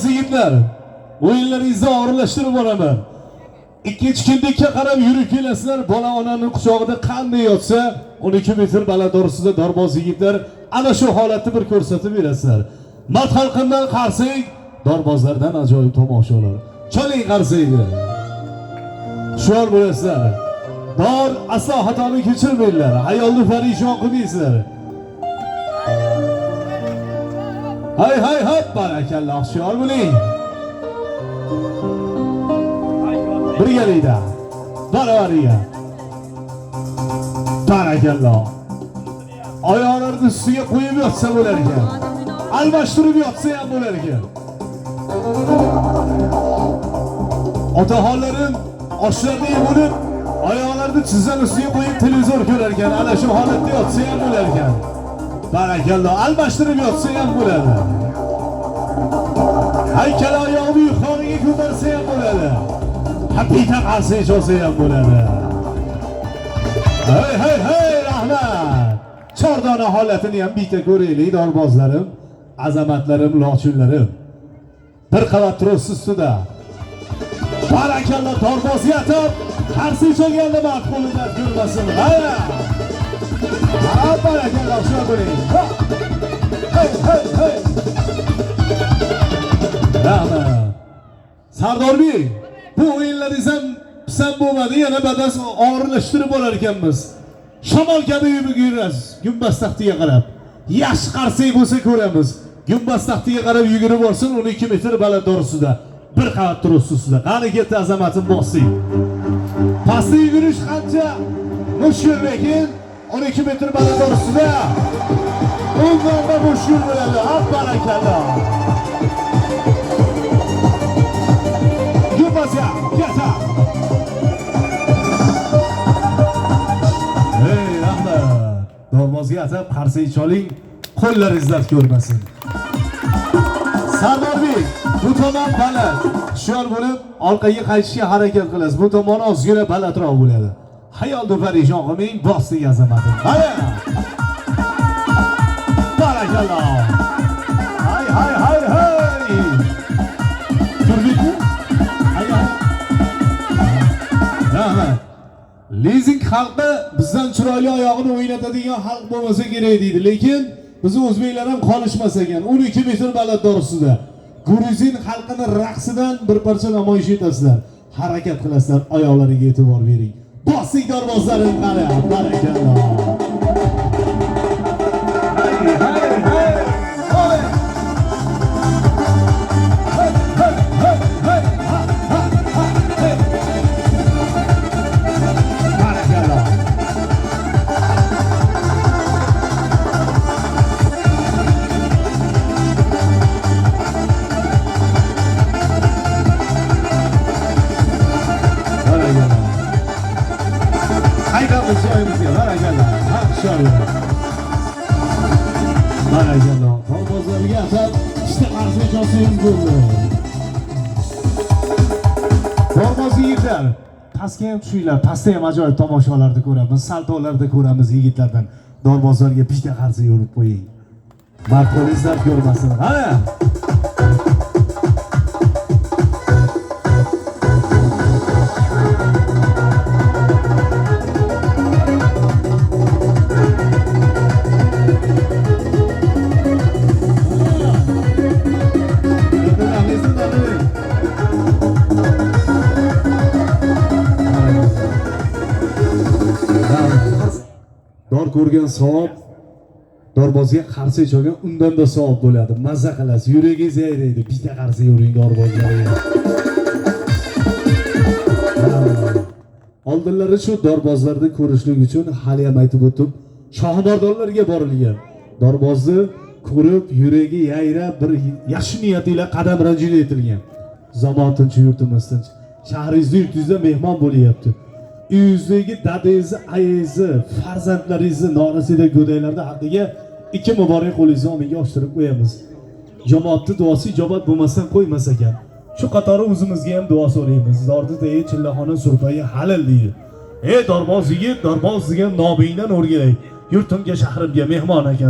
Dorboz yigitlar, o'yinlaringizni og'irlashtirib boraman. Ikkinchi kunlikka qarab yurib kelasizlar. Bola onaning quchog'ida qanday yotsa, 12 metr baland o'risida Dorboz yigitlar ana shu holatni bir ko'rsatib berasizlar. Mat xalqimdan qarsak, Dorbozlardan ajoyib tomoshalar. Choling qarsaydi. Shular bo'lasizlar. Dor aslo xatoni kechirmaydilar. Ayolni farishon qilmaysizlar. Hay hay hay, barakalloh, shular bo'ling. Birgalikda. Baravariga. Barakalloh. Oyoqlarni ustiga qo'yib yotsa bo'lar ekan. Almashtirib yotsa ham bo'lar ekan. Otaxonlarim oshlarni bo'lib, oyoqlarni tizan ustiga qo'yib televizor ko'rar ekan. Ana shu holatda yotsa ham bo'lar ekan. Barakalloh, almashtirib yotsa ham bo'ladi. Haykal oyog'ini yuqoriga ko'tarsa ham bo'ladi. Bitta qarsa olsa ham bo'ladi. Hey hey hey, rahmat. Chordona holatini ham bitta ko'raylik, dorbozlarim, azamatlarim, lochinlarim. Bir qavat tros ustida. Barakalloh, dorboz yatib, qarsa cholganda mard qo'lidan ko'rmasin. Mana. Barakalloh, shu bo'ling. Hey hey hey. Rahmat. Sardorbek, bu o'yinlaringiz ham pisand bo'lmadi, yana badas og'irlashtirib borar ekanmiz. Shamol kabi yurasiz, gumbaz taxtiga qarab. Yaxshi qarsak bo'lsa ko'ramiz. Gumbaz taxtiga qarab yugurib borsin, 12 metr baland o'risida. Bir qavat tros ustida. Qani ketdi azamatim bossing. Pastda yugurish qancha mushkul, lekin 12 metr baland o'risida. Undan da mushkul bo'ladi. Barakalloh. Gumbazga keta. Hey, rahmat. Dorbozga atab qarsak choling, qo'llaringizdan ko'rmasin. Sardorbek, bu tomon baland. Hushyor bo'lib, orqaga qaytishga harakat qilasiz. Bu tomon ozgina balandroq bo'ladi. Hayolni farishon qilmang, bosding azamatim. Mana. Barakalloh. Hay hay hay hay. Turbikmi? Hay hay. Rahmat. Lizing xalqi bizdan chiroyli oyog'ini o'ynatadigan xalq bo'lmasa kerak deydi, lekin biz o'zbeklar ham qolishmas ekan. 12 metr baland o'risida. Gruzin xalqining raqsidan bir parcha namoyish etasizlar. Harakat qilasizlar, oyoqlariga e'tibor bering. Bossing dorbozlaring qara, barakalloh. Hay hay hay. Barakalloh. Dorbozlarga atab işte qarsa chosingiz bo'ldi. Dorboz yigitlar, pastga ham tushinglar, pastda ham ajoyib tomoshalarni ko'ramiz, saltolarda ko'ramiz yigitlardan. Dorbozlarga bitta qarsa yo'rib qo'ying. Mard qo'lingizdan ko'rmasin. Mana. Dor ko'rgan savob, dorbozga qarsa cholgan undan da savob bo'ladi. Mazza qilasiz, yuragingiz yayraydi. Bitta qarsa yuring dorbozlarga. Oldinlari shu dorbozlarni ko'rishlik uchun hali ham aytib o'tib, shohmardonlarga borilgan. Dorbozni ko'rib, yuragi yayrab, bir yaxshi niyat bilan qadam ranjida etilgan. Zamon tinch, yurtimiz tinch. Shahringizda, yurtingizda mehmon bo'lyapti. Uyingizdagi dadangizni, ayangizni, farzandlaringizni norasida go'daylarda haqqiga 2 muborak qo'lingizni omiga ochtirib qo'yamiz. Jamoatning duosi ijobat bo'lmasdan qo'ymas ekan. Shu qatori o'zimizga ham duo so'raymiz. Zordidagi chillaxona surpayi halal deydi. Ey dorboz yigit, dorboz degan nomingdan o'rgilay. Yurtimga, shahrimga mehmon ekan.